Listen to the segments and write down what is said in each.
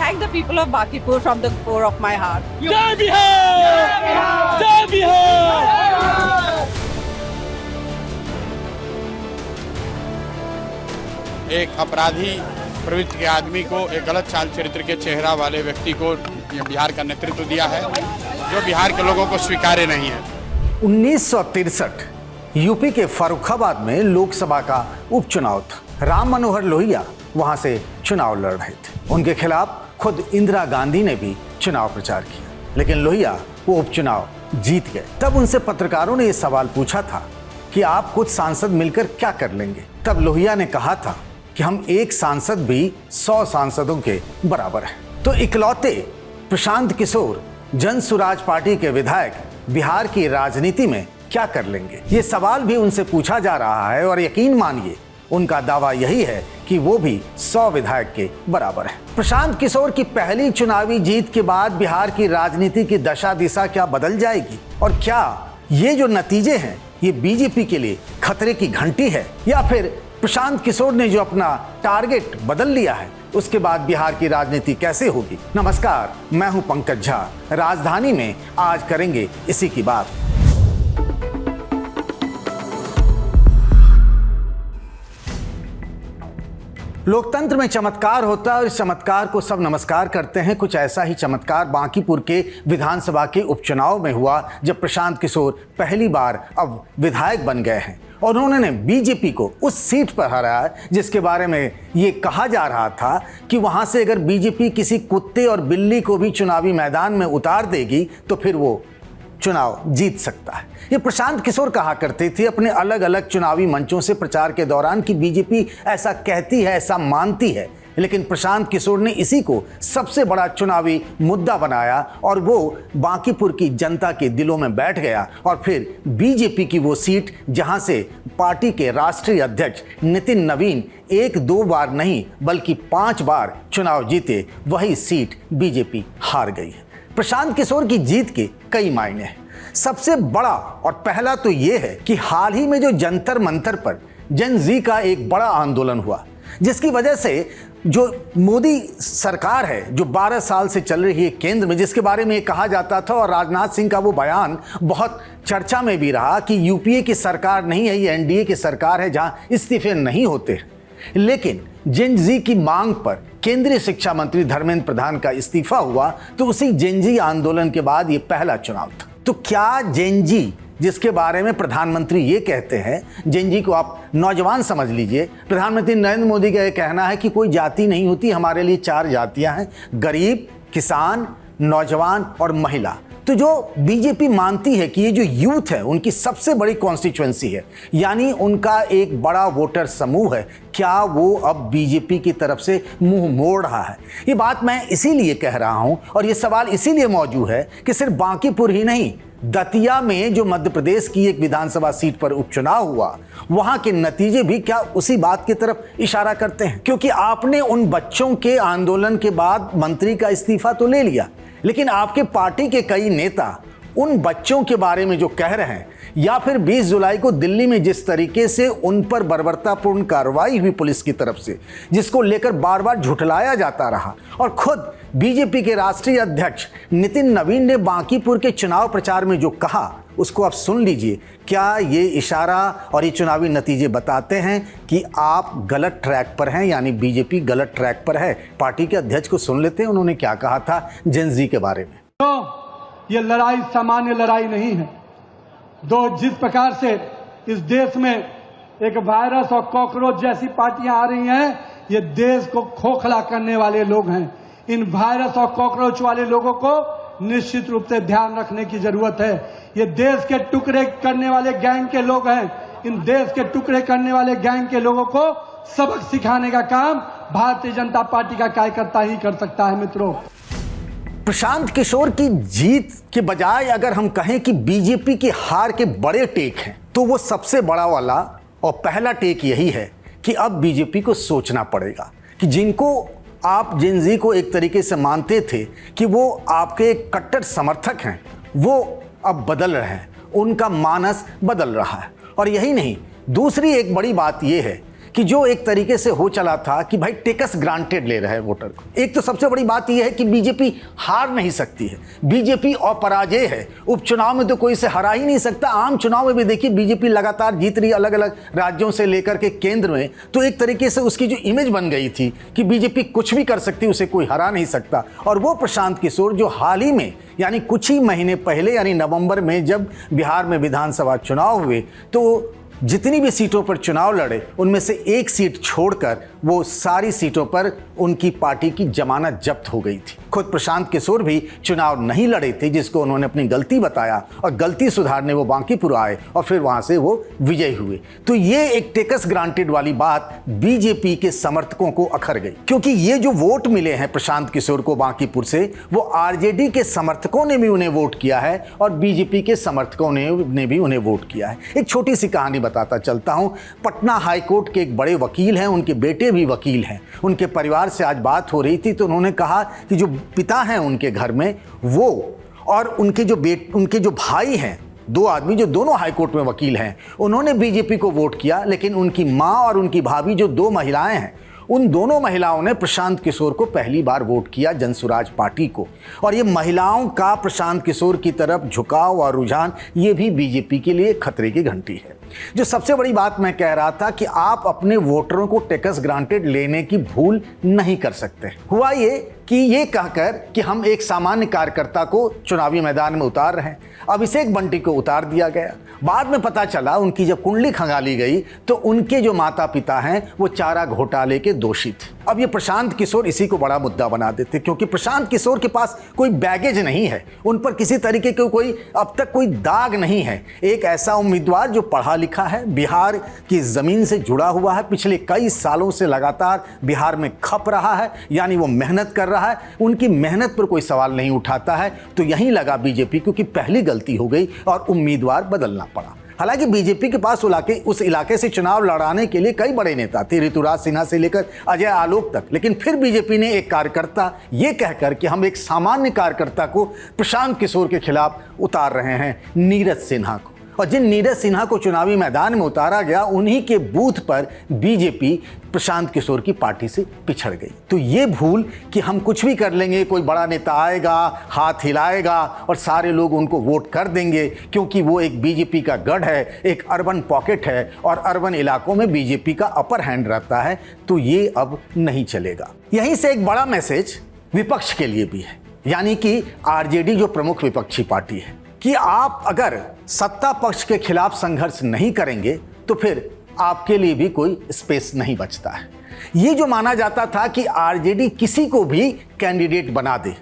thank the people of Bakipur from the core of my heart. जय बिहार, जय बिहार। एक अपराधी प्रवृत्ति के आदमी को, एक गलत चाल चरित्र के चेहरा वाले व्यक्ति को बिहार का नेतृत्व दिया है, जो बिहार के लोगों को स्वीकार्य नहीं है। 1963 यूपी के फर्रुखाबाद में लोकसभा का उपचुनाव था। राम मनोहर लोहिया वहां से चुनाव लड़ रहे थे। उनके खिलाफ खुद इंदिरा गांधी ने भी चुनाव प्रचार किया, लेकिन लोहिया वो उपचुनाव जीत गए। तब उनसे पत्रकारों ने यह सवाल पूछा था कि आप कुछ सांसद मिलकर क्या कर लेंगे। तब लोहिया ने कहा था कि हम एक सांसद भी 100 सांसदों के बराबर है। तो इकलौते प्रशांत किशोर जन सुराज पार्टी के विधायक बिहार की राजनीति में क्या कर लेंगे, ये सवाल भी उनसे पूछा जा रहा है। और यकीन मानिए उनका दावा यही है कि वो भी 100 विधायक के बराबर है। प्रशांत किशोर की पहली चुनावी जीत के बाद बिहार की राजनीति की दशा दिशा क्या बदल जाएगी, और क्या ये जो नतीजे हैं ये बीजेपी के लिए खतरे की घंटी है, या फिर प्रशांत किशोर ने जो अपना टारगेट बदल लिया है उसके बाद बिहार की राजनीति कैसे होगी। नमस्कार, मैं हूं पंकज झा। राजधानी में आज करेंगे इसी की बात। लोकतंत्र में चमत्कार होता है और इस चमत्कार को सब नमस्कार करते हैं। कुछ ऐसा ही चमत्कार बांकीपुर के विधानसभा के उपचुनाव में हुआ, जब प्रशांत किशोर पहली बार अब विधायक बन गए हैं और उन्होंने बीजेपी को उस सीट पर हराया जिसके बारे में ये कहा जा रहा था कि वहां से अगर बीजेपी किसी कुत्ते और बिल्ली को भी चुनावी मैदान में उतार देगी तो फिर वो चुनाव जीत सकता है। ये प्रशांत किशोर कहा करते थे अपने अलग अलग चुनावी मंचों से प्रचार के दौरान कि बीजेपी ऐसा कहती है, ऐसा मानती है। लेकिन प्रशांत किशोर ने इसी को सबसे बड़ा चुनावी मुद्दा बनाया और वो बांकीपुर की जनता के दिलों में बैठ गया। और फिर बीजेपी की वो सीट जहां से पार्टी के राष्ट्रीय अध्यक्ष नितिन नवीन 1-2 बार नहीं बल्कि 5 बार चुनाव जीते, वही सीट बीजेपी हार गई है। प्रशांत किशोर की जीत के कई मायने हैं। सबसे बड़ा और पहला तो ये है कि हाल ही में जो जंतर मंतर पर जेन ज़ी का एक बड़ा आंदोलन हुआ, जिसकी वजह से जो मोदी सरकार है जो 12 साल से चल रही है केंद्र में, जिसके बारे में कहा जाता था और राजनाथ सिंह का वो बयान बहुत चर्चा में भी रहा कि यूपीए की सरकार नहीं है, ये एनडीए की सरकार है जहां इस्तीफे नहीं होते। लेकिन जेन ज़ी की मांग पर केंद्रीय शिक्षा मंत्री धर्मेंद्र प्रधान का इस्तीफा हुआ, तो उसी जेन ज़ी आंदोलन के बाद ये पहला चुनाव था। तो क्या जेन ज़ी, जिसके बारे में प्रधानमंत्री ये कहते हैं, जेन ज़ी को आप नौजवान समझ लीजिए, प्रधानमंत्री नरेंद्र मोदी का ये कहना है कि कोई जाति नहीं होती, हमारे लिए 4 जातियां हैं, गरीब, किसान, नौजवान और महिला। तो जो बीजेपी मानती है कि ये जो यूथ है उनकी सबसे बड़ी कॉन्स्टिट्यूएंसी है, यानी उनका एक बड़ा वोटर समूह है, क्या वो अब बीजेपी की तरफ से मुंह मोड़ रहा है? ये बात मैं इसीलिए कह रहा हूं और ये सवाल इसीलिए मौजूद है कि सिर्फ बांकीपुर ही नहीं, दतिया में जो मध्य प्रदेश की एक विधानसभा सीट पर उपचुनाव हुआ, वहां के नतीजे भी क्या उसी बात की तरफ इशारा करते हैं। क्योंकि आपने उन बच्चों के आंदोलन के बाद मंत्री का इस्तीफा तो ले लिया, लेकिन आपके पार्टी के कई नेता उन बच्चों के बारे में जो कह रहे हैं, या फिर 20 जुलाई को दिल्ली में जिस तरीके से उन पर बर्बरतापूर्ण कार्रवाई हुई पुलिस की तरफ से, जिसको लेकर बार बार झुठलाया जाता रहा, और खुद बीजेपी के राष्ट्रीय अध्यक्ष नितिन नवीन ने बांकीपुर के चुनाव प्रचार में जो कहा, उसको आप सुन लीजिए। क्या ये इशारा और ये चुनावी नतीजे बताते हैं कि आप गलत ट्रैक पर हैं, यानी बीजेपी गलत ट्रैक पर है? पार्टी के अध्यक्ष को सुन लेते हैं, उन्होंने क्या कहा था जेन ज़ी के बारे में। तो ये लड़ाई सामान्य लड़ाई नहीं है। जिस प्रकार से इस देश में एक वायरस और कॉकरोच जैसी पार्टियां आ रही हैं, ये देश को खोखला करने वाले लोग हैं। इन वायरस और कॉकरोच वाले लोगों को निश्चित रूप से ध्यान रखने की जरूरत है। ये देश के टुकड़े करने वाले गैंग के लोग हैं। इन देश के टुकड़े करने वाले गैंग के लोगों को सबक सिखाने का काम भारतीय जनता पार्टी का कार्यकर्ता ही कर सकता है। मित्रों, प्रशांत किशोर की जीत के बजाय अगर हम कहें कि बीजेपी की हार के बड़े टेक हैं, तो वो सबसे बड़ा वाला और पहला टेक यही है कि अब बीजेपी को सोचना पड़ेगा कि जिनको आप जेन ज़ी को एक तरीके से मानते थे कि वो आपके कट्टर समर्थक हैं, वो अब बदल रहे हैं, उनका मानस बदल रहा है। और यही नहीं, दूसरी एक बड़ी बात यह है कि जो एक तरीके से हो चला था कि भाई टेकस ग्रांटेड ले रहे हैं वोटर को। एक तो सबसे बड़ी बात यह है कि बीजेपी हार नहीं सकती है, बीजेपी अपराजय है। उपचुनाव में तो कोई इसे हरा ही नहीं सकता। आम चुनाव में भी देखिए बीजेपी लगातार जीत रही अलग अलग राज्यों से लेकर के केंद्र में, तो एक तरीके से उसकी जो इमेज बन गई थी कि बीजेपी कुछ भी कर सकती, उसे कोई हरा नहीं सकता। और वो प्रशांत किशोर जो हाल ही में यानी कुछ ही महीने पहले यानी नवंबर में जब बिहार में विधानसभा चुनाव हुए तो जितनी भी सीटों पर चुनाव लड़े उनमें से एक सीट छोड़कर वो सारी सीटों पर उनकी पार्टी की जमानत जब्त हो गई थी। खुद प्रशांत किशोर भी चुनाव नहीं लड़े थे, जिसको उन्होंने अपनी गलती बताया और गलती सुधारने वो बांकीपुर आए और फिर वहां से वो विजयी हुए। तो ये एक टेकस ग्रांटेड वाली बात बीजेपी के समर्थकों को अखर गई, क्योंकि ये जो वोट मिले हैं प्रशांत किशोर को बांकीपुर से, वो आरजेडी के समर्थकों ने भी उन्हें वोट किया है और बीजेपी के समर्थकों ने भी उन्हें वोट किया है। एक छोटी सी कहानी बताता चलता हूं। पटना हाईकोर्ट के एक बड़े वकील हैं, उनके बेटे भी वकील हैं। उनके परिवार से आज बात हो रही थी तो उन्होंने कहा कि जो पिता हैं उनके घर में वो और उनके जो भाई हैं, दो आदमी जो दोनों हाईकोर्ट में वकील हैं, उन्होंने बीजेपी को वोट किया, लेकिन उनकी मां और उनकी भाभी जो दो महिलाएं हैं, उन दोनों महिलाओं ने प्रशांत किशोर को पहली बार वोट किया, जनसुराज पार्टी को। और ये महिलाओं का प्रशांत किशोर की तरफ झुकाव और रुझान, ये भी बीजेपी के लिए खतरे की घंटी है। जो सबसे बड़ी बात मैं कह रहा था कि आप अपने वोटरों को टेकस ग्रांटेड लेने की भूल नहीं कर सकते। हुआ ये कि ये कहकर कि हम एक सामान्य कार्यकर्ता को चुनावी मैदान में उतार रहे हैं, अभिषेक बंटी को उतार दिया गया। बाद में पता चला उनकी जब कुंडली खंगाली गई तो उनके जो माता पिता हैं वो चारा घोटाले के दोषी थे। अब ये प्रशांत किशोर इसी को बड़ा मुद्दा बना देते, क्योंकि प्रशांत किशोर के पास कोई बैगेज नहीं है, उन पर किसी तरीके के कोई अब तक कोई दाग नहीं है। एक ऐसा उम्मीदवार जो पढ़ा लिखा है, बिहार की ज़मीन से जुड़ा हुआ है, पिछले कई सालों से लगातार बिहार में खप रहा है, यानी वो मेहनत कर रहा है, उनकी मेहनत पर कोई सवाल नहीं उठाता है। तो यहीं लगा बीजेपी क्योंकि पहली गलती हो गई और उम्मीदवार बदलना पड़ा। हालांकि बीजेपी के पास उस इलाके से चुनाव लड़ाने के लिए कई बड़े नेता थे, ऋतुराज सिन्हा से लेकर अजय आलोक तक, लेकिन फिर बीजेपी ने एक कार्यकर्ता ये कहकर कि हम एक सामान्य कार्यकर्ता को प्रशांत किशोर के खिलाफ उतार रहे हैं, नीरज सिन्हा को। और जिन नीरज सिन्हा को चुनावी मैदान में उतारा गया, उन्हीं के बूथ पर बीजेपी प्रशांत किशोर की पार्टी से पिछड़ गई। तो ये भूल कि हम कुछ भी कर लेंगे, कोई बड़ा नेता आएगा, हाथ हिलाएगा और सारे लोग उनको वोट कर देंगे, क्योंकि वो एक बीजेपी का गढ़ है, एक अर्बन पॉकेट है और अर्बन इलाकों में बीजेपी का अपर हैंड रहता है, तो ये अब नहीं चलेगा। यहीं से एक बड़ा मैसेज विपक्ष के लिए भी है, यानी कि आरजेडी जो प्रमुख विपक्षी पार्टी है, कि आप अगर सत्ता पक्ष के खिलाफ संघर्ष नहीं करेंगे तो फिर आपके लिए भी कोई स्पेस नहीं बचता है। ये जो माना जाता था कि आरजेडी किसी को भी कैंडिडेट बना दे,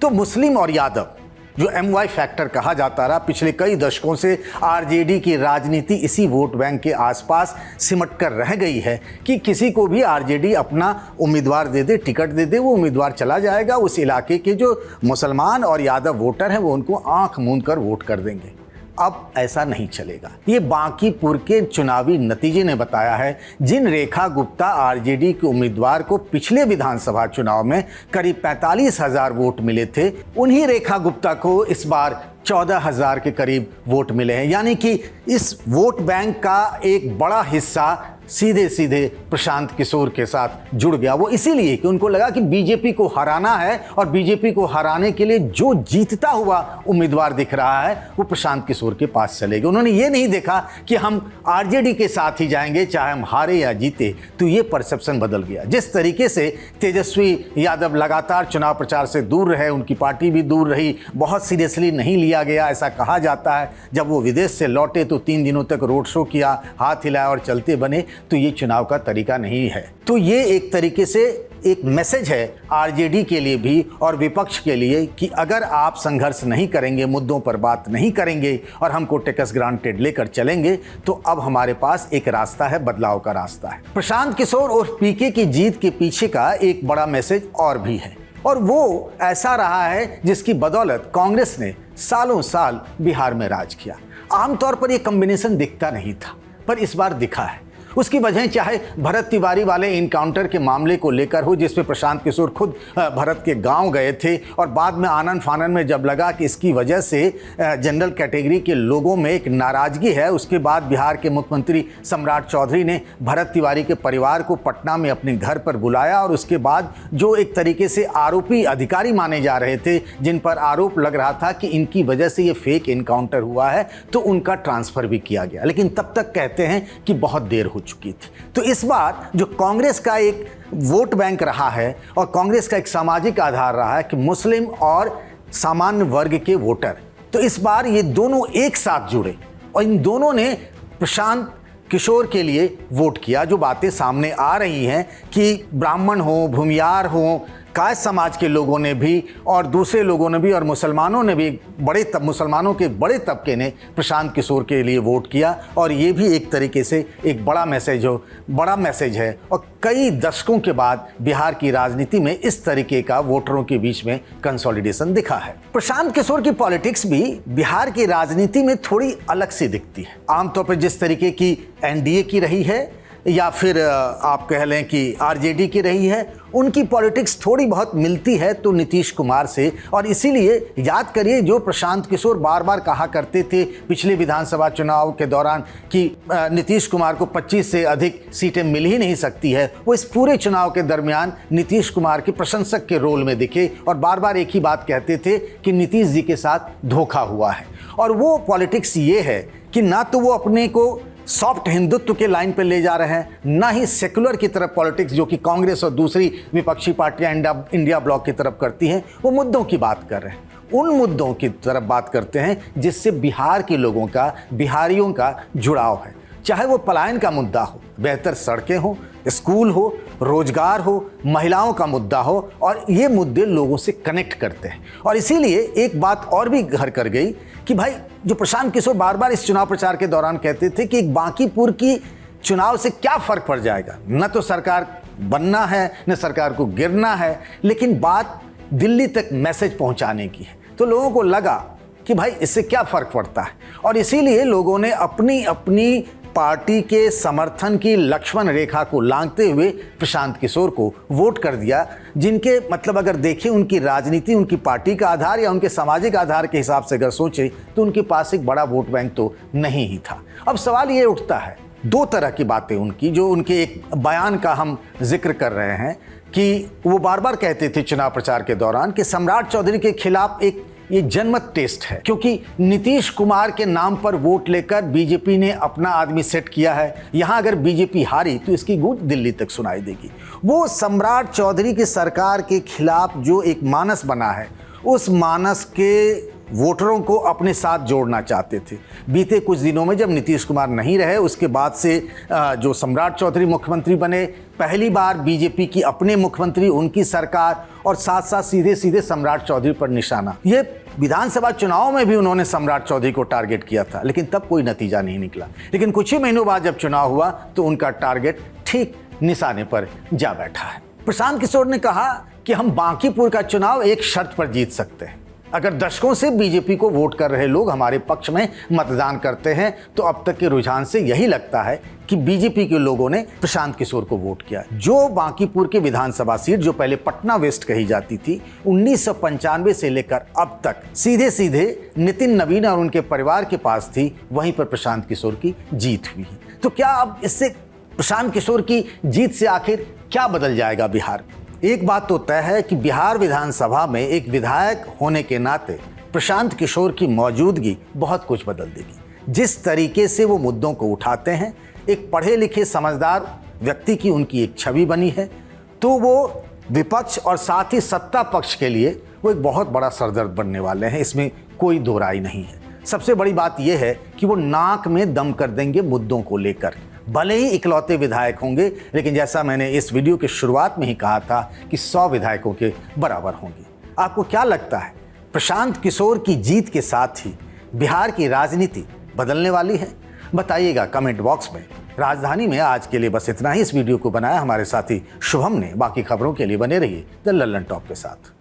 तो मुस्लिम और यादव जो MY फैक्टर कहा जाता रहा, पिछले कई दशकों से आरजेडी की राजनीति इसी वोट बैंक के आसपास सिमट कर रह गई है कि किसी को भी आरजेडी अपना उम्मीदवार दे दे, टिकट दे दे, वो उम्मीदवार चला जाएगा, उस इलाके के जो मुसलमान और यादव वोटर हैं वो उनको आंख मूंद कर वोट कर देंगे। अब ऐसा नहीं चलेगा। ये बांकीपुर के चुनावी नतीजे ने बताया है। जिन रेखा गुप्ता आरजेडी के उम्मीदवार को पिछले विधानसभा चुनाव में करीब 45,000 वोट मिले थे, उन्हीं रेखा गुप्ता को इस बार 14,000 के करीब वोट मिले हैं। यानी कि इस वोट बैंक का एक बड़ा हिस्सा सीधे सीधे प्रशांत किशोर के साथ जुड़ गया। वो इसीलिए कि उनको लगा कि बीजेपी को हराना है और बीजेपी को हराने के लिए जो जीतता हुआ उम्मीदवार दिख रहा है वो प्रशांत किशोर के पास चलेगा। उन्होंने ये नहीं देखा कि हम आरजेडी के साथ ही जाएंगे चाहे हम हारे या जीते। तो ये परसेप्शन बदल गया। जिस तरीके से तेजस्वी यादव लगातार चुनाव प्रचार से दूर रहे, उनकी पार्टी भी दूर रही, बहुत सीरियसली नहीं लिया गया, ऐसा कहा जाता है। जब वो विदेश से लौटे तो 3 दिनों तक रोड शो किया, हाथ हिलाया और चलते बने, तो ये चुनाव का तरीका नहीं है। तो ये एक तरीके से एक मैसेज है आरजेडी के लिए भी और विपक्ष के लिए कि अगर आप संघर्ष नहीं करेंगे, मुद्दों पर बात नहीं करेंगे और हमको टेकस ग्रांटेड लेकर चलेंगे, तो अब हमारे पास एक रास्ता है, बदलाव का रास्ता है। प्रशांत किशोर और पीके की जीत के पीछे का एक बड़ा मैसेज और भी है, और वो ऐसा रहा है जिसकी बदौलत कांग्रेस ने सालों साल बिहार में राज किया। आमतौर पर यह कॉम्बिनेशन दिखता नहीं था, पर इस बार दिखा है। उसकी वजह चाहे भरत तिवारी वाले इनकाउंटर के मामले को लेकर हो, जिसपे प्रशांत किशोर खुद भरत के गांव गए थे और बाद में आनन फानन में जब लगा कि इसकी वजह से जनरल कैटेगरी के लोगों में एक नाराजगी है, उसके बाद बिहार के मुख्यमंत्री सम्राट चौधरी ने भरत तिवारी के परिवार को पटना में अपने घर पर बुलाया और उसके बाद जो एक तरीके से आरोपी अधिकारी माने जा रहे थे, जिन पर आरोप लग रहा था कि इनकी वजह से ये फेक इनकाउंटर हुआ है, तो उनका ट्रांसफ़र भी किया गया। लेकिन तब तक कहते हैं कि बहुत देर हो चुकी थी। तो इस बार जो कांग्रेस का एक वोट बैंक रहा है और कांग्रेस का एक सामाजिक आधार रहा है कि मुस्लिम और सामान्य वर्ग के वोटर, तो इस बार ये दोनों एक साथ जुड़े और इन दोनों ने प्रशांत किशोर के लिए वोट किया। जो बातें सामने आ रही हैं कि ब्राह्मण हो, भूमियार हो, कायस्थ समाज के लोगों ने भी और दूसरे लोगों ने भी और मुसलमानों ने भी मुसलमानों के बड़े तबके ने प्रशांत किशोर के लिए वोट किया और ये भी एक तरीके से एक बड़ा मैसेज है। और कई दशकों के बाद बिहार की राजनीति में इस तरीके का वोटरों के बीच में कंसोलिडेशन दिखा है। प्रशांत किशोर की पॉलिटिक्स भी बिहार की राजनीति में थोड़ी अलग सी दिखती है। आमतौर पर जिस तरीके की एनडीए की रही है या फिर आप कह लें कि आरजेडी की रही है, उनकी पॉलिटिक्स थोड़ी बहुत मिलती है तो नीतीश कुमार से। और इसीलिए याद करिए, जो प्रशांत किशोर बार बार कहा करते थे पिछले विधानसभा चुनाव के दौरान कि नीतीश कुमार को 25 से अधिक सीटें मिल ही नहीं सकती है, वो इस पूरे चुनाव के दरमियान नीतीश कुमार के प्रशंसक के रोल में दिखे और बार बार एक ही बात कहते थे कि नीतीश जी के साथ धोखा हुआ है। और वो पॉलिटिक्स ये है कि ना तो वो अपने को सॉफ्ट हिंदुत्व के लाइन पे ले जा रहे हैं, ना ही सेकुलर की तरफ पॉलिटिक्स जो कि कांग्रेस और दूसरी विपक्षी पार्टियां इंडिया ब्लॉक की तरफ करती हैं, वो मुद्दों की बात कर रहे हैं। उन मुद्दों की तरफ बात करते हैं जिससे बिहार के लोगों का, बिहारियों का जुड़ाव है। चाहे वो पलायन का मुद्दा हो, बेहतर सड़कें हो, स्कूल हो, रोजगार हो, महिलाओं का मुद्दा हो, और ये मुद्दे लोगों से कनेक्ट करते हैं। और इसीलिए एक बात और भी घर कर गई कि भाई, जो प्रशांत किशोर बार बार इस चुनाव प्रचार के दौरान कहते थे कि एक बांकीपुर की चुनाव से क्या फ़र्क पड़ जाएगा, न तो सरकार बनना है न सरकार को गिरना है, लेकिन बात दिल्ली तक मैसेज पहुंचाने की है। तो लोगों को लगा कि भाई इससे क्या फ़र्क पड़ता है, और इसीलिए लोगों ने अपनी अपनी पार्टी के समर्थन की लक्ष्मण रेखा को लांघते हुए प्रशांत किशोर को वोट कर दिया, जिनके मतलब अगर देखें उनकी राजनीति, उनकी पार्टी का आधार या उनके सामाजिक आधार के हिसाब से अगर सोचें तो उनके पास एक बड़ा वोट बैंक तो नहीं ही था। अब सवाल ये उठता है, दो तरह की बातें उनकी, जो उनके एक बयान का हम जिक्र कर रहे हैं कि वो बार बार कहते थे चुनाव प्रचार के दौरान कि सम्राट चौधरी के खिलाफ एक ये जनमत टेस्ट है, क्योंकि नीतीश कुमार के नाम पर वोट लेकर बीजेपी ने अपना आदमी सेट किया है। यहां अगर बीजेपी हारी तो इसकी गूंज दिल्ली तक सुनाई देगी। वो सम्राट चौधरी की सरकार के खिलाफ जो एक मानस बना है, उस मानस के वोटरों को अपने साथ जोड़ना चाहते थे। बीते कुछ दिनों में जब नीतीश कुमार नहीं रहे, उसके बाद से जो सम्राट चौधरी मुख्यमंत्री बने, पहली बार बीजेपी की अपने मुख्यमंत्री, उनकी सरकार, और साथ साथ सीधे सीधे सम्राट चौधरी पर निशाना। ये विधानसभा चुनाव में भी उन्होंने सम्राट चौधरी को टारगेट किया था, लेकिन तब कोई नतीजा नहीं निकला। लेकिन कुछ ही महीनों बाद जब चुनाव हुआ तो उनका टारगेट ठीक निशाने पर जा बैठा है। प्रशांत किशोर ने कहा कि हम बांकीपुर का चुनाव एक शर्त पर जीत सकते हैं। अगर दशकों से बीजेपी को वोट कर रहे लोग हमारे पक्ष में मतदान करते हैं, तो अब तक के रुझान से यही लगता है कि बीजेपी के लोगों ने प्रशांत किशोर को वोट किया। जो बांकीपुर की विधानसभा सीट, जो पहले पटना वेस्ट कही जाती थी, 1995 से लेकर अब तक सीधे सीधे नितिन नवीन और उनके परिवार के पास थी, वहीं पर प्रशांत किशोर की जीत हुई। तो क्या अब इससे प्रशांत किशोर की जीत से आखिर क्या बदल जाएगा बिहार? एक बात तो तय है कि बिहार विधानसभा में एक विधायक होने के नाते प्रशांत किशोर की मौजूदगी बहुत कुछ बदल देगी। जिस तरीके से वो मुद्दों को उठाते हैं, एक पढ़े लिखे समझदार व्यक्ति की उनकी एक छवि बनी है, तो वो विपक्ष और साथ ही सत्ता पक्ष के लिए वो एक बहुत बड़ा सरदर्द बनने वाले हैं, इसमें कोई दो राय नहीं है। सबसे बड़ी बात यह है कि वो नाक में दम कर देंगे मुद्दों को लेकर। भले ही इकलौते विधायक होंगे, लेकिन जैसा मैंने इस वीडियो की शुरुआत में ही कहा था कि 100 विधायकों के बराबर होंगे। आपको क्या लगता है, प्रशांत किशोर की जीत के साथ ही बिहार की राजनीति बदलने वाली है? बताइएगा कमेंट बॉक्स में। राजधानी में आज के लिए बस इतना ही। इस वीडियो को बनाया हमारे साथी शुभम ने। बाकी खबरों के लिए बने रहिए द लल्लन टॉप के साथ।